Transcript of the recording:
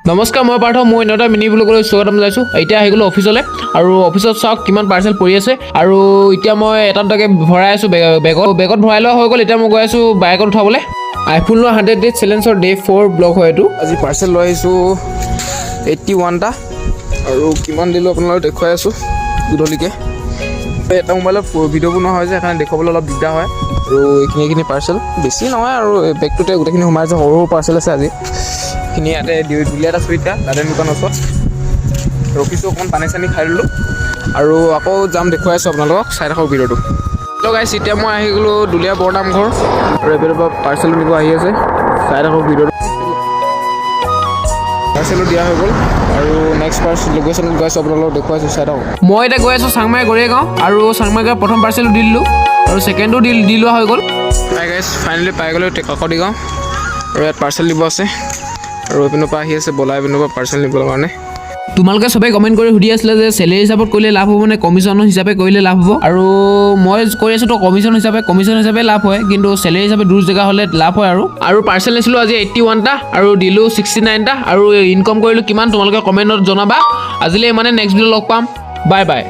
নমস্কাৰ, মই পাৰ্থ। মই এটা মিনি ব্লগলৈ স্বাগতম জনাইছোঁ। এতিয়া আহি গ'লো অফিচলৈ আৰু অফিচত চাওক কিমান পাৰ্চেল পৰি আছে আৰু এতিয়া মই এটা দুটাকৈ ভৰাই আছোঁ বেগত ভৰাই লোৱা হৈ গ'ল। এতিয়া মই গৈ আছোঁ বাইকত উঠাবলৈ। আইফোন লোৱা 100 ডেজ চেলেঞ্জৰ ডে 4 ব্লগ হয় এইটো। আজি পাৰ্চেল লৈ আহিছোঁ 81টা আৰু কিমান দিলোঁ আপোনালোকক দেখুৱাই আছোঁ গধূলিকৈ। এটা মোবাইলত ভিডিঅ' বনোৱা হয় যে সেইকাৰণে দেখুৱাবলৈ অলপ দিগদাৰ হয়। আৰু এইখিনি পাৰ্চেল বেছি নহয় আৰু বেগটোতে গোটেইখিনি সোমাই আছে। সৰু সৰু পাৰ্চেল আছে আজি। এইখিনি ইয়াতে দুলীয়াত আছোঁ এতিয়া গাৰ্ডেন দোকানৰ ওচৰত ৰখিছোঁ। অকণমান পানী চানী খাই ল'লোঁ আৰু আকৌ যাম দেখুৱাই আছোঁ আপোনালোকক। চাই থাকক ভিডিঅ'টো। হেল্ল' গাইছ, এতিয়া মই আহি গ'লোঁ দুলীয়া বৰনামঘৰ আৰু এইফালৰ পৰা পাৰ্চেল নিব আহি আছে। চাই থাকক ভিডিঅ'টো। পাৰ্চেলো দিয়া হৈ গ'ল আৰু নেক্সট লোকেশ্যনত গৈ আছোঁ আপোনালোকক দেখুৱাইছোঁ। চাই থাকক। মই এতিয়া গৈ আছোঁ চাংমাই গড়েগাঁও আৰু চাংমাই গাঁৱৰ প্ৰথম পাৰ্চেলো দি দিলোঁ আৰু ছেকেণ্ডো দি লোৱা হৈ গ'ল। হাই গাইছ, ফাইনেলি পাই গ'লোঁ কাকতিগাঁও আৰু ইয়াত পাৰ্চেল দিব আছে আৰু এইপিনৰ পৰা আহি আছে বলাই পিনৰ পৰা পাৰ্চেল নিবৰ কাৰণে। তোমালোকে সবেই কমেণ্ট কৰি সুধি আছিলে যে চেলেৰি হিচাপত কৰিলে লাভ হ'ব নে কমিশ্যন হিচাপে কৰিলে লাভ হ'ব, আৰু মই কৈ আছোঁ তো কমিশ্যন হিচাপে লাভ হয়, কিন্তু চেলেৰি হিচাপে দূৰ জেগা হ'লে লাভ হয়। আৰু পাৰ্চেল নিছিলোঁ আজি 81টা আৰু দিলোঁ 69টা আৰু ইনকম কৰিলোঁ কিমান তোমালোকে কমেণ্টত জনাবা। আজিলৈ মানে নেক্সট ভিডিঅ' লগ পাম। Bye bye.